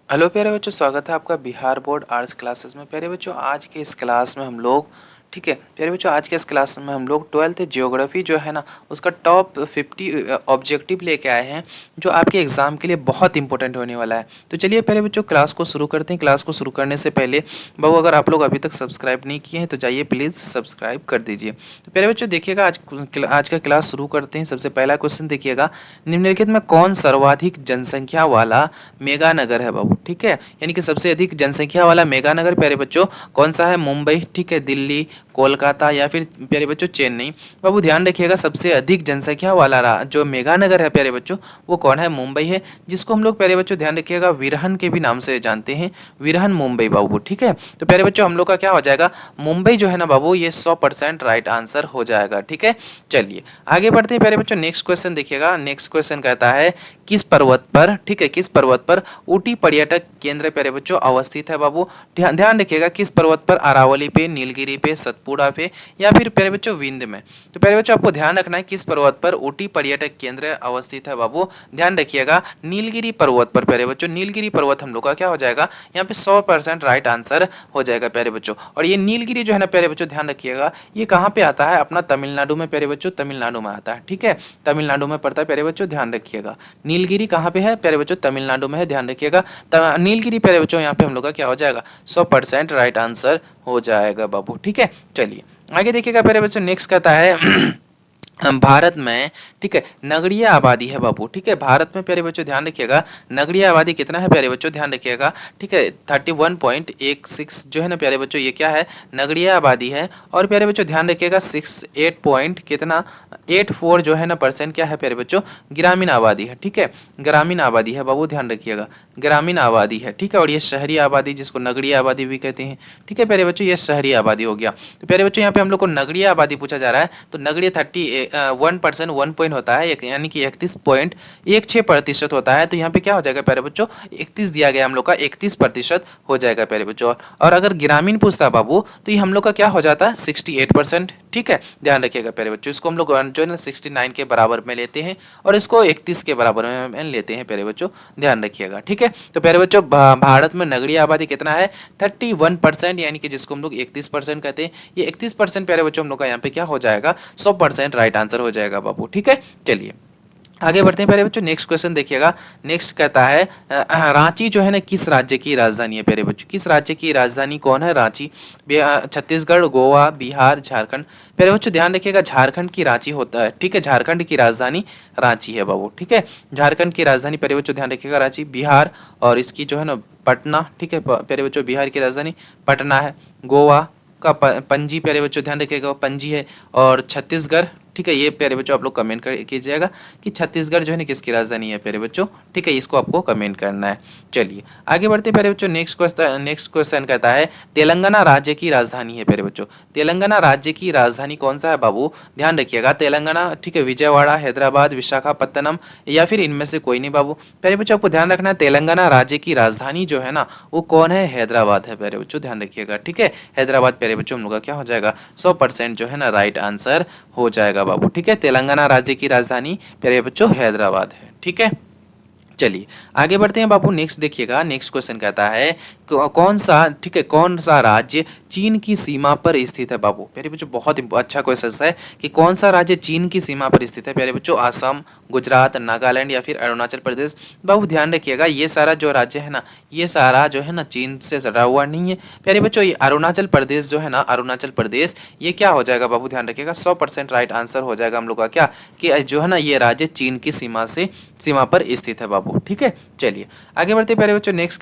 Hello प्यारे बच्चों, स्वागत है आपका बिहार बोर्ड आर्ट्स क्लासेस में। प्यारे बच्चों, आज के इस क्लास में हम लोग ठीक है प्यारे बच्चों, आज के इस क्लास में हम लोग 12th ज्योग्राफी जो है ना, उसका टॉप 50 ऑब्जेक्टिव लेके आए हैं जो आपके एग्जाम के लिए बहुत इंपॉर्टेंट होने वाला है। तो चलिए प्यारे बच्चों, क्लास को शुरू करते हैं। क्लास को शुरू करने से पहले बाबू, अगर आप लोग अभी तक सब्सक्राइब नहीं किए हैं तो जाइए प्लीज़ सब्सक्राइब कर दीजिए। तो प्यारे बच्चों देखिएगा, आज का क्लास शुरू करते हैं। सबसे पहला क्वेश्चन देखिएगा, निम्नलिखित में कौन सर्वाधिक जनसंख्या वाला मेगा नगर है बाबू। ठीक है, यानी कि सबसे अधिक जनसंख्या वाला मेगा नगर प्यारे बच्चों कौन सा है? मुंबई, ठीक है, दिल्ली, कोलकाता या फिर प्यारे बच्चों चेन्नई। बाबू ध्यान रखिएगा, सबसे अधिक जनसंख्या वाला जो मेगा नगर है प्यारे बच्चों, वो कौन है? मुंबई है, जिसको हम लोग प्यारे बच्चों ध्यान रखिएगा विरहन के भी नाम से जानते हैं, विरहन मुंबई बाबू। ठीक है, तो प्यारे बच्चों हम लोग का क्या हो जाएगा? मुंबई जो है ना बाबू, ये 100% राइट आंसर हो जाएगा। ठीक है, चलिए आगे बढ़ते हैं प्यारे बच्चों। नेक्स्ट क्वेश्चन देखिएगा। नेक्स्ट क्वेश्चन कहता है, किस पर्वत पर, ठीक है, किस पर्वत पर ऊटी पर्यटक केंद्र प्यारे बच्चों अवस्थित है बाबू? ध्यान ध्यान रखिएगा, किस पर्वत पर? अरावली पे, नीलगिरी पे, सतपुड़ा पे या फिर प्यारे बच्चों विंध्य में। तो प्यारे बच्चों आपको ध्यान रखना है किस पर्वत पर ऊटी पर्यटक केंद्र अवस्थित है बाबू। ध्यान रखिएगा नीलगिरी पर्वत पर प्यारे बच्चों। नीलगिरी पर्वत हम लोग का क्या हो जाएगा? यहाँ पे 100% राइट आंसर हो जाएगा प्यारे बच्चों। और ये नीलगिरी जो है ना प्यारे बच्चों, ध्यान रखिएगा ये कहाँ पे आता है? अपना तमिलनाडु में प्यारे बच्चों, तमिलनाडु में आता है। ठीक है, तमिलनाडु में पड़ता है प्यारे बच्चों, ध्यान रखिएगा। नीलगिरी कहाँ पे है प्यारे बच्चों? तमिलनाडु में है, ध्यान रखिएगा। नीलगिरी प्यारे बच्चों यहाँ पे हम लोग का क्या हो जाएगा? 100% राइट आंसर हो जाएगा बाबू। ठीक है, चलिए आगे देखिएगा प्यारे बच्चों। नेक्स्ट कहता है भारत में, ठीक है, नगरीय आबादी है बाबू। ठीक है, भारत में प्यारे बच्चों ध्यान रखिएगा नगरीय आबादी कितना है प्यारे बच्चों? ध्यान रखिएगा। ठीक है, 31.16 जो है ना प्यारे बच्चों, ये क्या है? नगरीय आबादी है। और प्यारे बच्चों ध्यान रखिएगा 68 पॉइंट कितना 84 जो है ना परसेंट क्या है प्यारे बच्चों? ग्रामीण आबादी है। ठीक है, ग्रामीण आबादी है बाबू, ध्यान रखिएगा ग्रामीण आबादी है। ठीक है, और ये शहरी आबादी जिसको नगरीय आबादी भी कहते हैं। ठीक है प्यारे बच्चों, ये शहरी आबादी हो गया। तो प्यारे बच्चों यहाँ पे हम लोग को नगरीय आबादी पूछा जा रहा है, तो नगरीय 31% 1 पॉइंट होता है, यानी कि 31.16% होता है। तो यहाँ पे क्या हो जाएगा प्यारे बच्चों? 31 दिया गया हम लोग का, 31% हो जाएगा प्यारे बच्चों। और अगर ग्रामीण पूछता बाबू तो ये हम लोग का क्या हो जाता है? 68%। ठीक है, ध्यान रखिएगा प्यारे बच्चों, इसको हम लोग जो है ना 69 के बराबर में लेते हैं और इसको 31 के बराबर में लेते हैं प्यारे बच्चों, ध्यान रखिएगा। ठीक है, तो प्यारे बच्चों भारत में नगरीय आबादी कितना है? 31%, यानी कि जिसको हम लोग 31% कहते हैं। ये 31% प्यारे बच्चों हम लोग का यहाँ पे क्या हो जाएगा? 100% राइट आंसर हो जाएगा बाबू। ठीक है, चलिए आगे बढ़ते हैं प्यारे बच्चों। नेक्स्ट क्वेश्चन देखिएगा। नेक्स्ट कहता है रांची जो है ना किस राज्य की राजधानी है प्यारे बच्चों? किस राज्य की राजधानी कौन है? रांची। छत्तीसगढ़, गोवा, बिहार, झारखंड। प्यारे बच्चों ध्यान रखिएगा झारखंड की रांची होता है। ठीक है, झारखंड की राजधानी रांची है बाबू। ठीक है, झारखंड की राजधानी प्यारे बच्चों ध्यान रखिएगा रांची। बिहार और इसकी जो है ना पटना। ठीक है प्यारे बच्चों, बिहार की राजधानी पटना है। गोवा का पणजी प्यारे बच्चों ध्यान रखिएगा पणजी है। और छत्तीसगढ़, ठीक है, ये प्यारे बच्चों आप लोग कमेंट कर कीजिएगा कि छत्तीसगढ़ जो है ना किसकी राजधानी है प्यारे बच्चों। ठीक है, इसको आपको कमेंट करना है। चलिए आगे बढ़ते प्यारे बच्चों। नेक्स्ट क्वेश्चन कहता है, तेलंगाना राज्य की राजधानी है प्यारे बच्चों। तेलंगाना राज्य की राजधानी कौन सा है बाबू? ध्यान रखिएगा तेलंगाना, ठीक है, विजयवाड़ा, हैदराबाद, विशाखापत्तनम या फिर इनमें से कोई नहीं बाबू। प्यारे बच्चों आपको ध्यान रखना है तेलंगाना राज्य की राजधानी जो है ना वो कौन है? हैदराबाद है प्यारे बच्चों, ध्यान रखिएगा। ठीक है, हैदराबाद प्यारे बच्चों हम लोग का क्या हो जाएगा? 100% जो है ना राइट आंसर हो जाएगा बाबू। ठीक है, तेलंगाना राज्य की राजधानी प्यारे बच्चों हैदराबाद है। ठीक है, चलिए आगे बढ़ते हैं बाबू। नेक्स्ट देखिएगा। नेक्स्ट क्वेश्चन कहता है कौन सा, ठीक है, कौन सा राज्य चीन की सीमा पर स्थित है बाबू? प्यारे बच्चों बहुत अच्छा क्वेश्चन है कि कौन सा राज्य चीन की सीमा पर स्थित है प्यारे बच्चों? असम, गुजरात, नागालैंड या फिर अरुणाचल प्रदेश। बाबू ध्यान रखिएगा ये सारा जो राज्य है ना, ये सारा जो है ना चीन से सटा हुआ नहीं है प्यारे बच्चों। ये अरुणाचल प्रदेश जो है ना, अरुणाचल प्रदेश, ये क्या हो जाएगा बाबू? ध्यान रखिएगा 100% राइट आंसर हो जाएगा हम लोग का क्या, कि जो है ना ये राज्य चीन की सीमा पर स्थित है बाबू। ठीक है, चलिए आगे बढ़ते प्यारे बच्चों। नेक्स्ट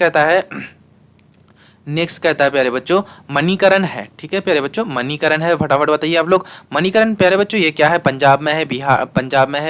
कहता है प्यारे बच्चों मणिकरण है। ठीक है प्यारे बच्चों, मणिकरण है, फटाफट बताइए आप लोग। मणिकरण प्यारे बच्चों ये क्या है? पंजाब में है,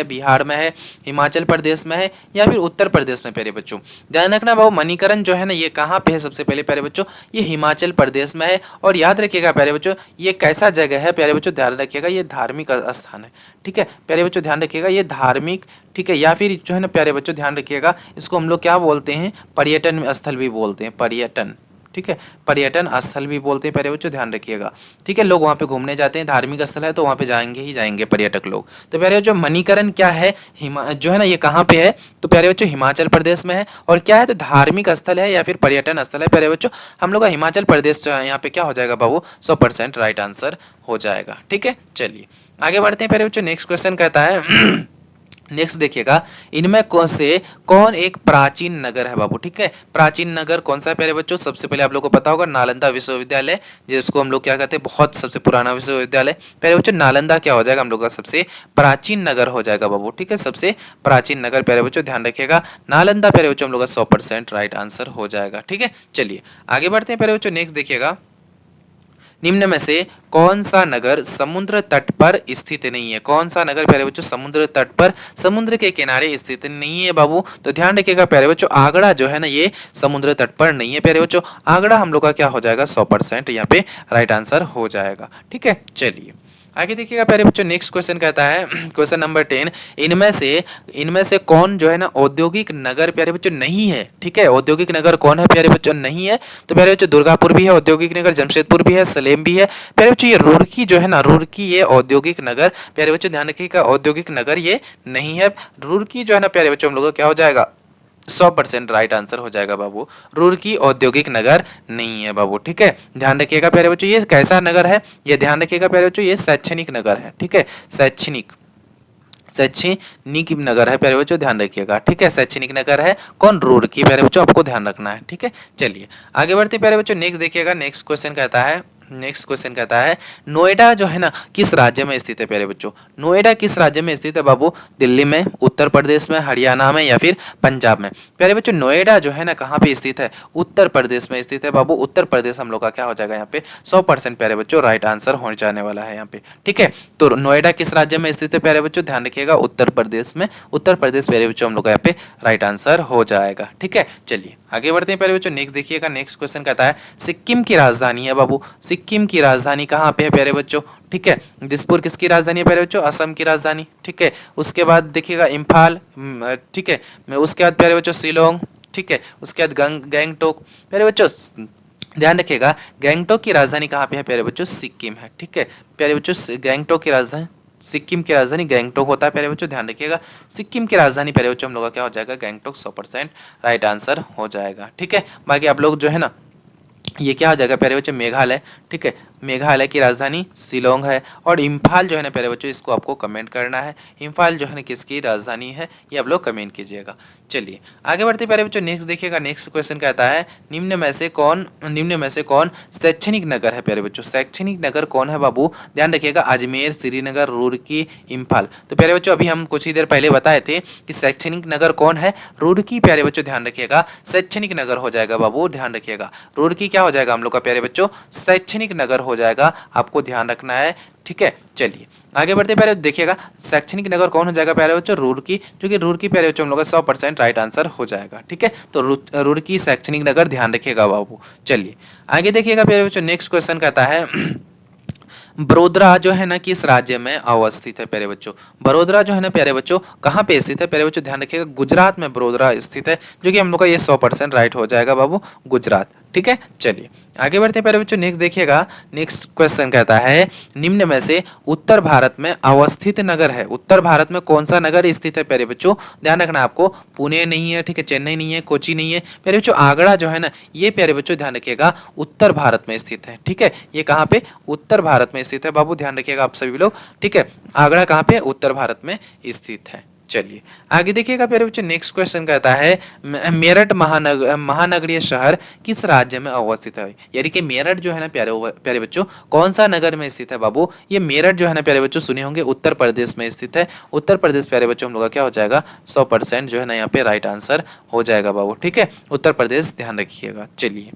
बिहार में है, हिमाचल प्रदेश में है या फिर उत्तर प्रदेश में प्यारे बच्चों? ध्यान रखना बाबू, मणिकरण जो है ना ये कहाँ पे है? सबसे पहले प्यारे बच्चों ये हिमाचल प्रदेश में है। और याद रखिएगा प्यारे बच्चों ये कैसा जगह है प्यारे बच्चों? ध्यान रखिएगा ये धार्मिक स्थान है। ठीक है प्यारे बच्चों, ध्यान रखिएगा ये धार्मिक, ठीक है, या फिर जो है ना प्यारे बच्चों ध्यान रखिएगा इसको हम लोग क्या बोलते हैं? पर्यटन स्थल भी बोलते हैं, पर्यटन। ठीक है। पर्यटन स्थल भी बोलते हैं प्यारे बच्चों, ध्यान रखिएगा। ठीक है, लोग वहाँ पे घूमने जाते हैं, धार्मिक स्थल है तो वहाँ पे जाएंगे ही जाएंगे पर्यटक लोग। तो प्यारे बच्चों मणिकरण क्या है, जो है ना ये कहाँ पे है, तो प्यारे बच्चों हिमाचल प्रदेश में है। और क्या है, तो धार्मिक स्थल है या फिर पर्यटन स्थल है प्यारे बच्चों। हम लोग का हिमाचल प्रदेश जो है यहाँ पे क्या हो जाएगा बाबू, 100% राइट आंसर हो जाएगा। ठीक है, चलिए आगे बढ़ते हैं प्यारे बच्चों। नेक्स्ट क्वेश्चन कहता है नेक्स्ट देखिएगा, इनमें कौन से कौन एक प्राचीन नगर है बाबू। ठीक है, प्राचीन नगर कौन सा है प्यारे बच्चों, सबसे पहले आप लोग को पता होगा नालंदा विश्वविद्यालय, जिसको हम लोग क्या कहते हैं, बहुत सबसे पुराना विश्वविद्यालय। प्यारे बच्चों नालंदा क्या हो जाएगा हम लोग का सबसे प्राचीन नगर हो जाएगा बाबू। ठीक है, सबसे प्राचीन नगर प्यारे बच्चों ध्यान रखिएगा, नालंदा प्यारे बच्चों हम लोग का 100% राइट आंसर हो जाएगा। ठीक है, चलिए आगे बढ़ते हैं प्यारे बच्चों। नेक्स्ट देखिएगा, निम्न में से कौन सा नगर समुद्र तट पर स्थित नहीं है। कौन सा नगर प्यारे बच्चों समुद्र तट पर, समुद्र के किनारे स्थित नहीं है बाबू। तो ध्यान रखिएगा प्यारे बच्चों, आगरा जो है ना ये समुद्र तट पर नहीं है प्यारे बच्चों। आगरा हम लोग का क्या हो जाएगा, 100% यहाँ पे राइट आंसर हो जाएगा। ठीक है, चलिए आगे देखिएगा प्यारे बच्चों। नेक्स्ट क्वेश्चन कहता है क्वेश्चन नंबर 10, इनमें से कौन जो है ना औद्योगिक नगर प्यारे बच्चों नहीं है। ठीक है, औद्योगिक नगर कौन है प्यारे बच्चों, नहीं है। तो प्यारे बच्चों दुर्गापुर भी है औद्योगिक नगर, जमशेदपुर भी है, सलेम भी है। प्यारे बच्चों ये रुड़की जो है ना, रुड़की ये औद्योगिक नगर प्यारे बच्चों ध्यान रखिएगा, औद्योगिक नगर ये नहीं है। रुड़की जो है ना प्यारे बच्चों हम लोग का क्या हो जाएगा, 100% राइट आंसर हो जाएगा बाबू। रुड़की औद्योगिक नगर नहीं है बाबू। ठीक है, ध्यान रखिएगा प्यारे बच्चों, ये कैसा नगर है, ये ध्यान रखिएगा प्यारे बच्चों, ये शैक्षणिक नगर है। ठीक है, शैक्षणिक नगर है प्यारे बच्चों, ध्यान रखिएगा। ठीक है, शैक्षणिक नगर है कौन, रुड़की प्यारे बच्चों, आपको ध्यान रखना है। ठीक है, चलिए आगे बढ़ते प्यारे बच्चों। नेक्स्ट देखिएगा, नेक्स्ट क्वेश्चन कहता है नोएडा जो है ना किस राज्य में स्थित है प्यारे बच्चों। नोएडा किस राज्य में स्थित है बाबू, दिल्ली में, उत्तर प्रदेश में, हरियाणा में या फिर पंजाब में। प्यारे बच्चों नोएडा जो है ना कहाँ पे स्थित है, उत्तर प्रदेश में स्थित है बाबू। उत्तर प्रदेश हम लोग का क्या हो जाएगा यहाँ पे, 100% प्यारे बच्चों राइट आंसर हो जाने वाला है यहाँ पे। ठीक है, तो नोएडा किस राज्य में स्थित है प्यारे बच्चों, ध्यान रखिएगा उत्तर प्रदेश में। उत्तर प्रदेश प्यारे बच्चों हम लोग का यहाँ पे राइट आंसर हो जाएगा। ठीक है, चलिए आगे बढ़ते हैं प्यारे बच्चों। नेक्स्ट देखिएगा, नेक्स्ट क्वेश्चन कहता है सिक्किम की राजधानी है बाबू। सिक्किम की राजधानी कहाँ पे है प्यारे बच्चों। ठीक है, दिसपुर किसकी राजधानी है प्यारे बच्चों, असम की राजधानी। ठीक है, उसके बाद देखिएगा इम्फाल, ठीक है, उसके बाद प्यारे बच्चों शिलोंग। ठीक है, उसके बाद गैंगटोक। प्यारे बच्चों ध्यान रखिएगा, गैंगटोक की राजधानी कहाँ पे है प्यारे बच्चों, सिक्किम है। ठीक है, प्यारे बच्चों गैंगटोक की राजधानी, सिक्किम की राजधानी गैंगटोक होता है प्यारे बच्चों, ध्यान रखिएगा। सिक्किम की राजधानी प्यारे बच्चों हम लोग का क्या हो जाएगा, गैंगटोक, 100% राइट आंसर हो जाएगा। ठीक है, बाकी आप लोग जो है ना ये क्या हो जाएगा प्यारे बच्चों, मेघालय। ठीक है, मेघालय की राजधानी शिलोंग है। और इम्फाल जो है ना प्यारे बच्चों, इसको आपको कमेंट करना है, इम्फाल जो है ना किसकी राजधानी है, ये आप लोग कमेंट कीजिएगा। चलिए आगे बढ़ते प्यारे बच्चों। नेक्स्ट देखिएगा, नेक्स्ट क्वेश्चन कहता है निम्न में से कौन शैक्षणिक नगर है प्यारे बच्चों। शैक्षणिक नगर कौन है बाबू, ध्यान रखिएगा, अजमेर, श्रीनगर, रुड़की, इम्फाल। तो प्यारे बच्चों अभी हम कुछ ही देर पहले बताए थे कि शैक्षणिक नगर कौन है, रुड़की प्यारे बच्चों, ध्यान रखिएगा शैक्षणिक नगर हो जाएगा बाबू, ध्यान रखिएगा। रुड़की क्या हो जाएगा हम लोग का प्यारे बच्चों, शैक्षणिक नगर हो जाएगा, आपको ध्यान रखना है। ठीक है, चलिए आगे बढ़ते प्यारे देखिएगा, शैक्षणिक नगर कौन हो जाएगा प्यारे बच्चों, रुड़की, जो कि रुड़की प्यारे बच्चों हम लोग का 100% राइट आंसर हो जाएगा। ठीक है, तो रुड़की शैक्षणिक नगर ध्यान रखिएगा बाबू। चलिए आगे देखिएगा प्यारे बच्चों, नेक्स्ट क्वेश्चन कहता है बड़ोदरा जो है ना किस राज्य में अवस्थित है प्यारे बच्चों। बड़ोदरा जो है ना प्यारे बच्चों कहाँ पे स्थित है प्यारे बच्चों, ध्यान रखिएगा गुजरात में बड़ोदरा स्थित है, जो कि हम लोग का ये 100% राइट हो जाएगा बाबू, गुजरात। ठीक है, चलिए आगे बढ़ते हैं प्यारे बच्चों। नेक्स्ट देखिएगा, नेक्स्ट क्वेश्चन कहता है निम्न में से उत्तर भारत में अवस्थित नगर है। उत्तर भारत में कौन सा नगर स्थित है प्यारे बच्चों, ध्यान रखना आपको, पुणे नहीं है, ठीक है, चेन्नई नहीं है, कोची नहीं है प्यारे बच्चों, आगरा जो है ना ये प्यारे बच्चों ध्यान रखिएगा उत्तर भारत में स्थित है। ठीक है, ये कहाँ पे, उत्तर भारत में स्थित है बाबू, ध्यान रखिएगा आप सभी लोग। ठीक है, आगरा कहाँ पे, उत्तर भारत में स्थित है। चलिए आगे देखिएगा प्यारे बच्चों, नेक्स्ट क्वेश्चन कहता है मेरठ महानगरीय शहर किस राज्य में अवस्थित है। यानी कि मेरठ जो है ना प्यारे बच्चों कौन सा नगर में स्थित है बाबू, ये मेरठ जो है ना प्यारे बच्चों सुने होंगे उत्तर प्रदेश में स्थित है। उत्तर प्रदेश प्यारे बच्चों हम लोग का क्या हो जाएगा, 100% जो है ना यहाँ पे राइट आंसर हो जाएगा बाबू। ठीक है, उत्तर प्रदेश ध्यान रखिएगा। चलिए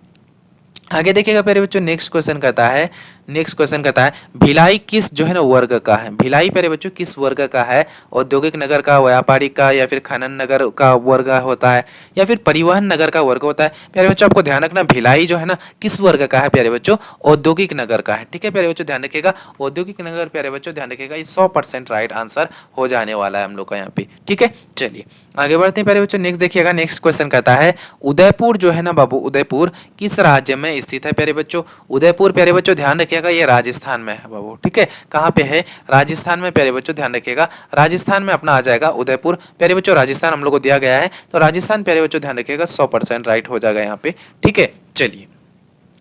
आगे देखिएगा प्यारे बच्चों, नेक्स्ट क्वेश्चन कहता है नेक्स्ट क्वेश्चन कहता है भिलाई किस जो है ना वर्ग का है, भिलाई प्यारे बच्चों किस वर्ग का है, औद्योगिक नगर का, व्यापारिक का, या फिर खनन नगर का वर्ग होता है, या फिर परिवहन नगर का वर्ग होता है। प्यारे बच्चों आपको ध्यान रखना भिलाई जो है ना किस वर्ग का है प्यारे बच्चों, औद्योगिक नगर का है। ठीक है प्यारे बच्चों ध्यान रखिएगा, औद्योगिक नगर प्यारे बच्चों ध्यान रखिएगा, ये 100% राइट आंसर हो जाने वाला है हम लोग का यहाँ पे। ठीक है चलिए आगे बढ़ते हैं प्यारे बच्चों, नेक्स्ट देखिएगा, नेक्स्ट क्वेश्चन कहता है उदयपुर जो है ना बाबू, उदयपुर किस राज्य में स्थित है प्यारे बच्चों, उदयपुर प्यारे बच्चों ध्यान रखिएगा ये राजस्थान में है बाबू। ठीक है कहाँ पे है, राजस्थान में प्यारे बच्चों ध्यान रखिएगा, राजस्थान में अपना आ जाएगा उदयपुर। प्यारे बच्चों राजस्थान हम लोग को दिया गया है, तो राजस्थान प्यारे बच्चों ध्यान रखिएगा 100% राइट हो जाएगा यहाँ पे। ठीक है चलिए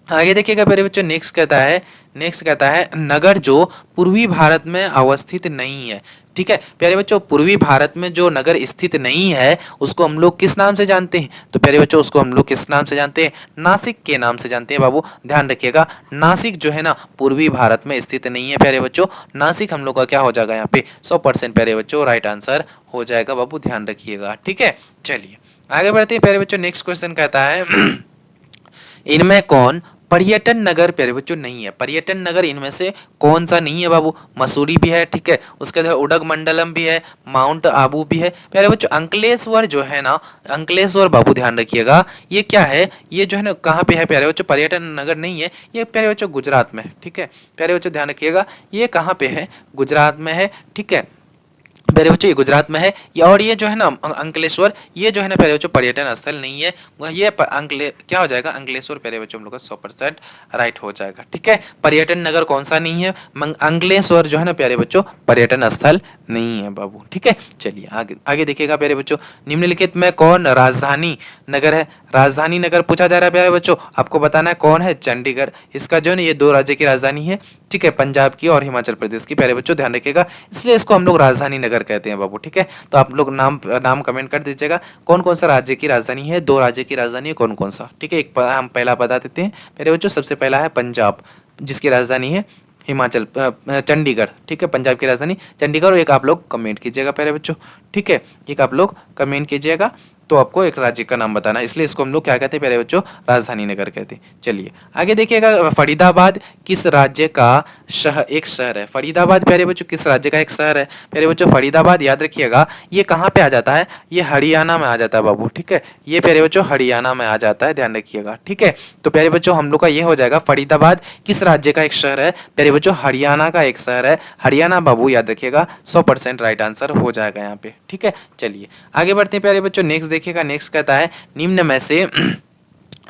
आगे देखिएगा प्यारे बच्चों, नेक्स्ट कहता है नगर जो पूर्वी भारत में अवस्थित नहीं है। ठीक है प्यारे बच्चों पूर्वी भारत में जो नगर स्थित नहीं है उसको हम लोग किस नाम से जानते हैं, तो प्यारे बच्चों उसको हम लोग किस नाम से जानते हैं, नासिक के नाम से जानते हैं बाबू। ध्यान रखिएगा नासिक जो है ना पूर्वी भारत में स्थित नहीं है प्यारे बच्चों, नासिक हम लोग का क्या हो जाएगा यहाँ पे 100% प्यारे बच्चों राइट आंसर हो जाएगा बाबू, ध्यान रखिएगा। ठीक है चलिए आगे बढ़ते हैं प्यारे बच्चों, नेक्स्ट क्वेश्चन कहता है इनमें कौन पर्यटन नगर प्यारे बच्चों नहीं है, पर्यटन नगर इनमें से कौन सा नहीं है बाबू, मसूरी भी है, ठीक है उसके बाद उडगमंडलम भी है, माउंट आबू भी है। प्यारे बच्चों अंकलेश्वर जो है ना, अंकलेश्वर बाबू ध्यान रखिएगा ये क्या है, ये जो है ना कहाँ पे है प्यारे बच्चों, पर्यटन नगर नहीं है ये प्यारे बच्चों गुजरात में है। ठीक है प्यारे बच्चों ध्यान रखिएगा ये कहाँ पे है, गुजरात में है। ठीक है प्यारे बच्चों ये गुजरात में है, और ये जो है ना अंकलेश्वर ये जो है ना प्यारे बच्चों पर्यटन स्थल नहीं है, ये क्या हो जाएगा अंकलेश्वर प्यारे बच्चों हम लोग का 100% राइट हो जाएगा। ठीक है पर्यटन नगर कौन सा नहीं है, अंकलेश्वर जो है ना प्यारे बच्चों पर्यटन स्थल नहीं है बाबू। ठीक है चलिए आगे आगे देखिएगा प्यारे बच्चों, निम्नलिखित में कौन राजधानी नगर है, राजधानी नगर पूछा जा रहा है प्यारे बच्चों, आपको बताना है कौन है, चंडीगढ़। इसका जो है ना ये 2 राज्य की राजधानी है, ठीक है पंजाब की और हिमाचल प्रदेश की। प्यारे बच्चों ध्यान रखिएगा इसलिए इसको हम लोग राजधानी नगर कहते हैं बाबू। ठीक है तो आप लोग नाम कमेंट कर दीजिएगा कौन कौन सा राज्य की राजधानी है, 2 राज्य की राजधानी है कौन कौन सा। ठीक है हम पहला बता देते हैं प्यारे बच्चों, सबसे पहला है पंजाब जिसकी राजधानी है चंडीगढ़। ठीक है पंजाब की राजधानी चंडीगढ़, और एक आप लोग कमेंट कीजिएगा प्यारे बच्चों। ठीक है एक आप लोग कमेंट कीजिएगा तो आपको एक राज्य का नाम बताना है, इसलिए इसको हम लोग क्या कहते हैं प्यारे बच्चों, राजधानी नगर कहते हैं। चलिए आगे देखिएगा, फरीदाबाद किस राज्य का एक शहर है, फरीदाबाद प्यारे बच्चों किस राज्य का एक शहर है। प्यारे बच्चों फरीदाबाद याद रखिएगा ये कहाँ पे आ जाता है, ये हरियाणा में आ जाता है बाबू। ठीक है ये प्यारे बच्चों हरियाणा में आ जाता है, ध्यान रखिएगा। ठीक है तो प्यारे बच्चों हम लोग का ये हो जाएगा फरीदाबाद किस राज्य का एक शहर है, प्यारे बच्चों हरियाणा का एक शहर है, हरियाणा बाबू याद रखिएगा 100% राइट आंसर हो जाएगा यहाँ पे। ठीक है चलिए आगे बढ़ते हैं प्यारे बच्चों, नेक्स्ट देखिएगा, नेक्स्ट कहता है निम्न में से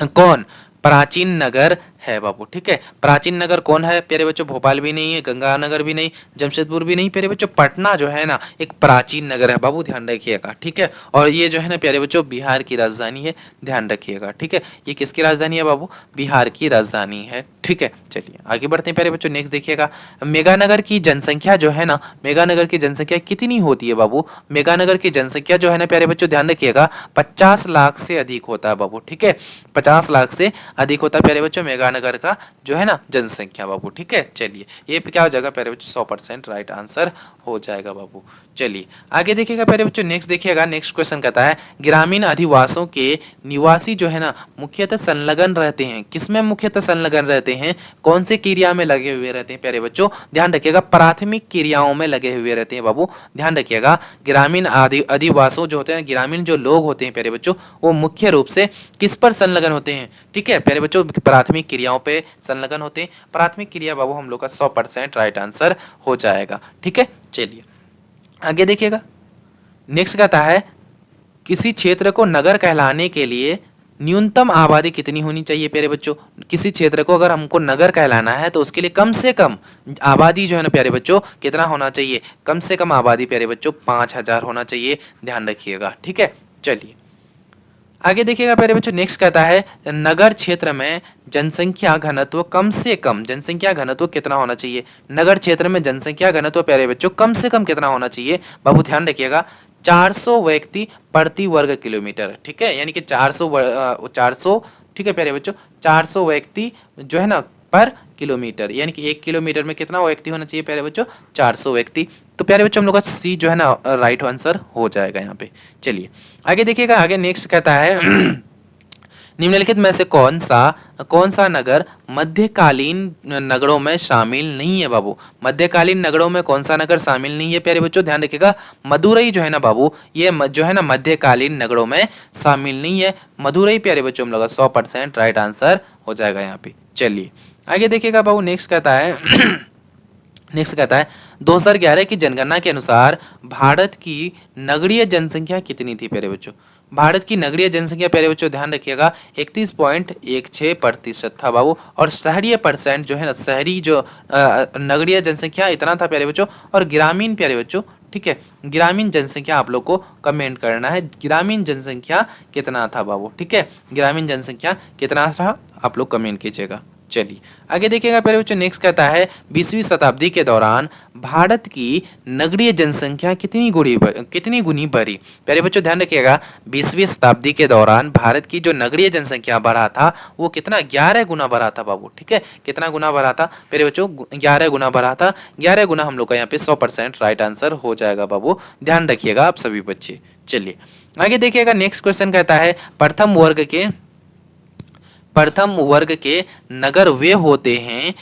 कौन प्राचीन नगर है बाबू। ठीक है प्राचीन नगर कौन है प्यारे बच्चों, भोपाल भी नहीं है, गंगानगर भी नहीं, जमशेदपुर भी नहीं, प्यारे बच्चों पटना जो है ना एक प्राचीन नगर है बाबू, ध्यान रखिएगा। ठीक है और ये जो है ना प्यारे बच्चों बिहार की राजधानी है, ध्यान रखिएगा। ठीक है ये किसकी राजधानी है बाबू, बिहार की राजधानी है। ठीक है चलिए आगे बढ़ते हैं प्यारे बच्चों, नेक्स्ट देखिएगा, मेगानगर की जनसंख्या जो है ना, मेगानगर की जनसंख्या कितनी होती है बाबू, मेगानगर की जनसंख्या जो है ना प्यारे बच्चों ध्यान रखिएगा 50 लाख से अधिक होता है बाबू। ठीक है 50 लाख से अधिक होता है प्यारे बच्चों मेगानगर का जो है ना जनसंख्या बाबू। ठीक है चलिए ये क्या हो जाएगा प्यारे बच्चों 100% राइट आंसर हो जाएगा बाबू। चलिए आगे देखिएगा प्यारे बच्चों, नेक्स्ट देखिएगा, नेक्स्ट क्वेश्चन कहता है ग्रामीण अधिवासों के निवासी जो है ना मुख्यतः संलग्न रहते हैं, किसमें मुख्यतः संलग्न रहते हैं, कौन से क्रिया में लगे हुए रहते हैं प्यारे बच्चों, ध्यान रखिएगा प्राथमिक क्रियाओं में लगे हुए रहते हैं बाबू। ध्यान रखिएगा ग्रामीण अधिवासों जो होते हैं, ग्रामीण जो लोग होते हैं प्यारे बच्चों वो मुख्य रूप से किस पर संलग्न होते हैं। ठीक है प्यारे बच्चों प्राथमिक क्रियाओं पे संलग्न होते हैं, प्राथमिक क्रिया बाबू हम लोग का 100% राइट आंसर हो जाएगा। ठीक है चलिए आगे देखिएगा, नेक्स्ट कहता है किसी क्षेत्र को नगर कहलाने के लिए न्यूनतम आबादी कितनी होनी चाहिए प्यारे बच्चों, किसी क्षेत्र को अगर हमको नगर कहलाना है तो उसके लिए कम से कम आबादी जो है ना प्यारे बच्चों कितना होना चाहिए, कम से कम आबादी प्यारे बच्चों 5000 होना चाहिए, ध्यान रखिएगा। ठीक है चलिए आगे देखिएगा प्यारे बच्चों, नेक्स्ट कहता है नगर क्षेत्र में जनसंख्या घनत्व कम से कम, जनसंख्या घनत्व कितना होना चाहिए, नगर क्षेत्र में जनसंख्या घनत्व प्यारे बच्चों कम से कम कितना होना चाहिए बाबू, ध्यान रखिएगा 400 व्यक्ति प्रति वर्ग किलोमीटर। ठीक है यानी कि 400 ठीक है प्यारे बच्चों 400 व्यक्ति जो है ना पर किलोमीटर, यानी कि 1 किलोमीटर में कितना व्यक्ति होना चाहिए प्यारे बच्चों 400 व्यक्ति। तो प्यारे बच्चों हम लोग का सी जो है ना राइट आंसर हो जाएगा यहाँ पे। चलिए आगे देखिएगा, आगे नेक्स्ट कहता है निम्नलिखित में से कौन सा नगर मध्यकालीन नगरों में शामिल नहीं है बाबू? मध्यकालीन नगरों में कौन सा नगर शामिल नहीं है प्यारे बच्चों? ध्यान रखिएगा, मदुरई जो है ना बाबू, ये जो है ना मध्यकालीन नगरों में शामिल नहीं है। मदुरई प्यारे बच्चों हम लोग 100% राइट आंसर हो जाएगा यहाँ पे। चलिए आगे देखिएगा बाबू, नेक्स्ट कहता है नेक्स्ट कहता है 2011 की जनगणना के अनुसार भारत की नगरीय जनसंख्या कितनी थी प्यारे बच्चों? भारत की नगरीय जनसंख्या प्यारे बच्चों ध्यान रखिएगा 31.16% था बाबू। और शहरीय परसेंट जो है ना, शहरी जो नगरीय जनसंख्या इतना था प्यारे बच्चों। और ग्रामीण प्यारे बच्चों, ठीक है, ग्रामीण जनसंख्या आप लोग को कमेंट करना है, ग्रामीण जनसंख्या कितना था बाबू, ठीक है, ग्रामीण जनसंख्या कितना था आप लोग कमेंट कीजिएगा। चलिए आगे देखिएगा प्यारे बच्चों, नेक्स्ट कहता है 20वीं शताब्दी के दौरान भारत की नगरीय जनसंख्या कितनी गुनी बढ़ी? प्यारे बच्चों ध्यान रखिएगा, 20वीं शताब्दी के दौरान भारत की जो नगरीय जनसंख्या बढ़ा था वो कितना, 11 गुना बढ़ा था बाबू, ठीक है, कितना गुना बढ़ा था प्यारे बच्चों? 11 गुना बढ़ा था। 11 गुना हम लोग का यहाँ पे 100% राइट आंसर हो जाएगा बाबू, ध्यान रखिएगा आप सभी बच्चे। चलिए आगे देखिएगा, नेक्स्ट क्वेश्चन कहता है प्रथम वर्ग के नगर वे होते हैं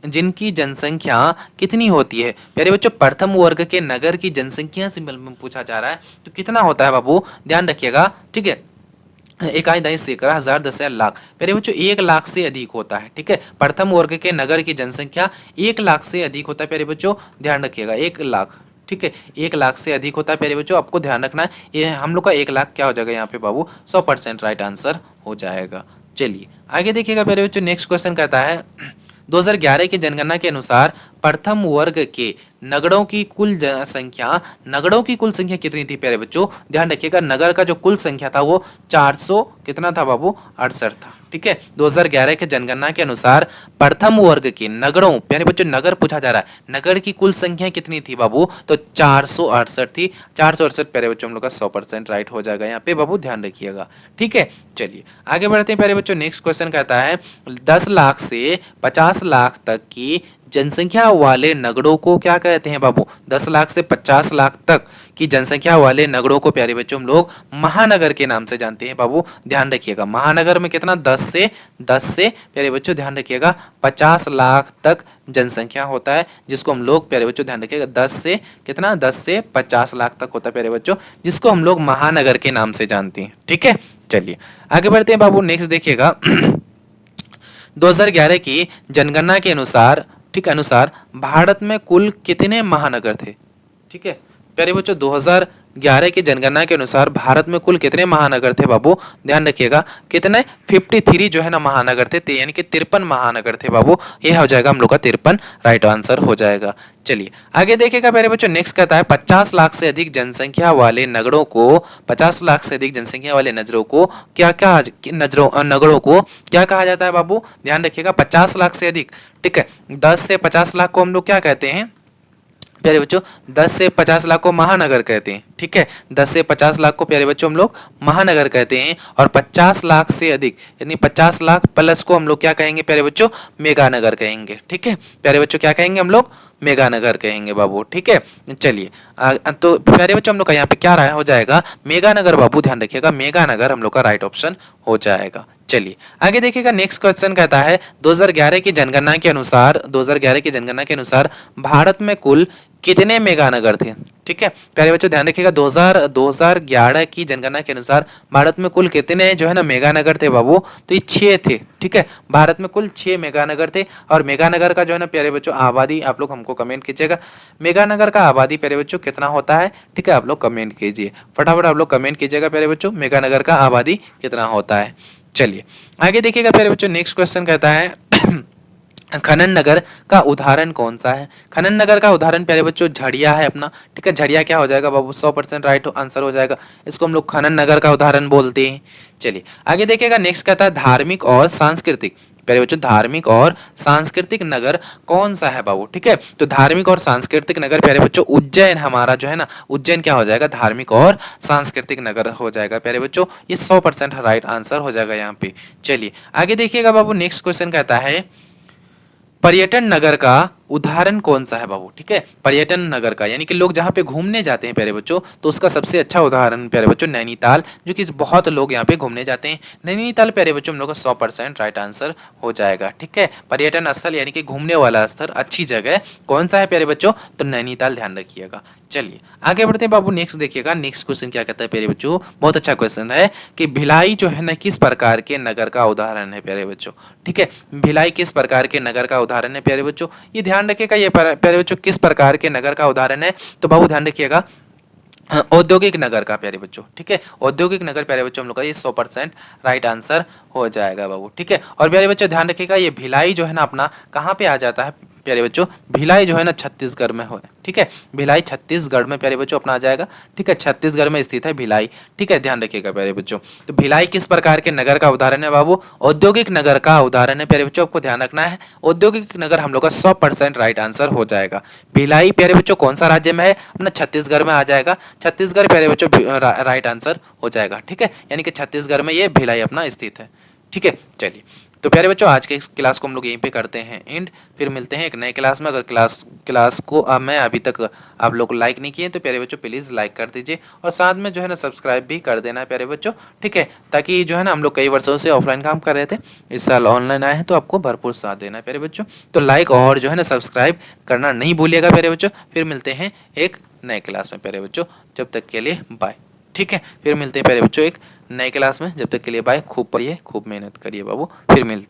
जिनकी जनसंख्या कितनी होती है? प्यारे बच्चों प्रथम वर्ग के नगर की जनसंख्या सिंपल में पूछा जा रहा है, तो कितना होता है बाबू, ध्यान रखिएगा, ठीक है, इकाई दही सैकड़ा हजार 10,000 लाख। प्यारे बच्चों 1 लाख से अधिक होता है, ठीक है, प्रथम वर्ग के नगर की जनसंख्या 1 लाख से अधिक होता है प्यारे बच्चों, ध्यान रखिएगा 1 लाख, ठीक है, 1 लाख से अधिक होता है प्यारे बच्चों, आपको ध्यान रखना है। ये हम लोग का 1 लाख क्या हो जाएगा यहाँ पे बाबू, 100% राइट आंसर हो जाएगा। चलिए आगे देखिएगा प्यारे बच्चों, नेक्स्ट क्वेश्चन कहता है 2011 की जनगणना के अनुसार प्रथम वर्ग के नगरों की कुल संख्या कितनी थी प्यारे बच्चों? ध्यान रखिएगा, नगर का जो कुल संख्या था वो 400 कितना था बाबू, 68 था, ठीक है। 2011 के जनगणना के अनुसार प्रथम वर्ग के नगरों, प्यारे बच्चों नगर पूछा जा रहा है, नगर की कुल संख्या कितनी थी बाबू? तो 468 थी। 468 प्यारे बच्चों हम लोग का 100% राइट हो जाएगा यहाँ पे बाबू, ध्यान रखिएगा, ठीक है। चलिए आगे बढ़ते हैं प्यारे बच्चों, नेक्स्ट क्वेश्चन कहता है 10 लाख से 50 लाख तक की जनसंख्या वाले नगरों को क्या कहते हैं बाबू? 10 लाख से 50 लाख तक की जनसंख्या वाले नगरों को प्यारे बच्चों हम लोग महानगर के नाम से जानते हैं बाबू, ध्यान रखिएगा। महानगर में कितना, 10 से प्यारे बच्चों ध्यान रखिएगा 50 लाख तक जनसंख्या होता है, जिसको हम लोग प्यारे बच्चों ध्यान रखिएगा 10 से कितना, 10 से 50 लाख तक होता है प्यारे बच्चों, जिसको हम लोग महानगर के नाम से जानते हैं, ठीक है। चलिए आगे बढ़ते हैं बाबू, नेक्स्ट देखिएगा 2011 की जनगणना के अनुसार, ठीक अनुसार भारत में कुल कितने महानगर थे? ठीक है प्यारे बच्चों, 2011 की जनगणना के अनुसार भारत में कुल कितने महानगर थे बाबू? ध्यान रखिएगा कितने, 53 जो है ना महानगर थे, यानी कि 53 महानगर थे बाबू, ये हो जाएगा हम लोग का 53 राइट आंसर हो जाएगा। चलिए आगे देखिएगा प्यारे बच्चों, नेक्स्ट कहता है 50 लाख से अधिक जनसंख्या वाले नगरों को, 50 लाख से अधिक जनसंख्या वाले नगरों को नगरों को क्या कहा जाता है बाबू? ध्यान रखिएगा 50 लाख से अधिक, ठीक है, 10 से 50 लाख को हम लोग क्या कहते हैं प्यारे बच्चों? 10 से 50 लाख को महानगर कहते हैं, ठीक है, 10 से 50 लाख को प्यारे बच्चों हम लोग महानगर कहते हैं। और 50 लाख से अधिक यानी 50 लाख प्लस को हम लोग क्या कहेंगे प्यारे बच्चों? मेगानगर कहेंगे, ठीक है प्यारे बच्चों, क्या कहेंगे हम लोग? मेगानगर कहेंगे बाबू, ठीक है। चलिए तो प्यारे बच्चों हम लोग का यहाँ पे क्या राय हो जाएगा? मेगानगर बाबू, ध्यान रखिएगा मेगानगर हम लोग का राइट ऑप्शन हो जाएगा। चलिए आगे देखिएगा, नेक्स्ट क्वेश्चन कहता है 2011 की जनगणना के अनुसार भारत में कुल कितने मेगानगर थे? ठीक है प्यारे बच्चों ध्यान रखिएगा 2011 की जनगणना के अनुसार भारत में कुल कितने जो है ना मेगानगर थे बाबू? तो ये 6 थे, ठीक है, भारत में कुल 6 मेगानगर थे। और मेगानगर का जो है ना प्यारे बच्चों आबादी आप लोग हमको कमेंट कीजिएगा, मेगानगर का आबादी प्यारे बच्चों कितना होता है? ठीक है, आप लोग कमेंट कीजिए, फटाफट आप लोग कमेंट कीजिएगा प्यारे बच्चों, मेगानगर का आबादी कितना होता है। चलिए आगे देखिएगा प्यारे बच्चों, नेक्स्ट क्वेश्चन कहता है खनन नगर का उदाहरण कौन सा है? खनन नगर का उदाहरण प्यारे बच्चों झड़िया है अपना, ठीक है, झड़िया क्या हो जाएगा बाबू? 100% राइट आंसर हो जाएगा, इसको हम लोग खनन नगर का उदाहरण बोलते हैं। चलिए आगे देखिएगा, नेक्स्ट कहता है धार्मिक और सांस्कृतिक, प्यारे बच्चों धार्मिक और सांस्कृतिक नगर कौन सा है बाबू? ठीक है, तो धार्मिक और सांस्कृतिक नगर प्यारे बच्चों उज्जैन हमारा जो है ना, उज्जैन क्या हो जाएगा? धार्मिक और सांस्कृतिक नगर हो जाएगा प्यारे बच्चों, ये 100% राइट आंसर हो जाएगा यहाँ पे। चलिए आगे देखिएगा बाबू, नेक्स्ट क्वेश्चन कहता है पर्यटन नगर का उदाहरण कौन सा है बाबू, ठीक है, पर्यटन नगर का, यानी कि लोग जहाँ पे घूमने जाते हैं प्यारे बच्चों, तो उसका सबसे अच्छा उदाहरण प्यारे बच्चों नैनीताल, जो कि बहुत लोग यहाँ पे घूमने जाते हैं। नैनीताल प्यारे बच्चों हम लोग का 100% राइट आंसर हो जाएगा, ठीक है। पर्यटन स्थल यानी कि घूमने वाला स्थल, अच्छी जगह कौन सा है प्यारे बच्चों, तो नैनीताल, ध्यान रखिएगा। चलिए आगे बढ़ते हैं बाबू, नेक्स्ट देखिएगा, नेक्स्ट क्वेश्चन क्या कहता है प्यारे बच्चों, बहुत अच्छा क्वेश्चन है कि भिलाई जो है ना किस प्रकार के नगर का उदाहरण है प्यारे बच्चों, ठीक है। भिलाई किस प्रकार के नगर का उदाहरण है प्यारे बच्चों, ये ध्यान रखिएगा, ये प्यारे बच्चों किस प्रकार के नगर का उदाहरण है, तो बाबू ध्यान रखिएगा, औद्योगिक नगर का प्यारे बच्चों, ठीक है। औद्योगिक नगर प्यारे बच्चों हम लोग का ये 100% राइट आंसर हो जाएगा बाबू, ठीक है। और प्यारे बच्चों ध्यान रखिएगा, ये भिलाई जो है ना अपना कहाँ पे आ जाता है प्यारे बच्चों, भिलाई जो है ना छत्तीसगढ़ में हो, ठीक है। भिलाई छत्तीसगढ़ में प्यारे बच्चों अपना आ जाएगा, ठीक है, छत्तीसगढ़ में स्थित है भिलाई, ठीक है, ध्यान रखिएगा प्यारे बच्चों। तो भिलाई किस प्रकार के नगर का उदाहरण है बाबू, औद्योगिक नगर का उदाहरण है प्यारे बच्चों, आपको ध्यान रखना है, औद्योगिक नगर हम लोग का 100% राइट आंसर हो जाएगा। भिलाई प्यारे बच्चों कौन सा राज्य में है, अपना छत्तीसगढ़ में आ जाएगा, छत्तीसगढ़ प्यारे बच्चों राइट आंसर हो जाएगा, ठीक है, यानी कि छत्तीसगढ़ में ये भिलाई अपना स्थित है, ठीक है। चलिए तो प्यारे बच्चों आज के इस क्लास को हम लोग यहीं पे करते हैं एंड, फिर मिलते हैं एक नए क्लास में। अगर क्लास को मैं अभी तक आप लोग लाइक नहीं किए तो प्यारे बच्चों प्लीज़ लाइक कर दीजिए, और साथ में जो है ना सब्सक्राइब भी कर देना है प्यारे बच्चों, ठीक है, ताकि जो है ना हम लोग कई वर्षों से ऑफलाइन काम कर रहे थे, इस साल ऑनलाइन आए हैं, तो आपको भरपूर साथ देना है प्यारे बच्चों। तो लाइक और जो है ना सब्सक्राइब करना नहीं भूलिएगा प्यारे बच्चों। फिर मिलते हैं एक नए क्लास में प्यारे बच्चों, जब तक के लिए बाय, ठीक है। फिर मिलते हैं प्यारे बच्चों एक नए क्लास में, जब तक के लिए बाय, खूब पढ़िए, खूब मेहनत करिए बाबू, फिर मिलते हैं।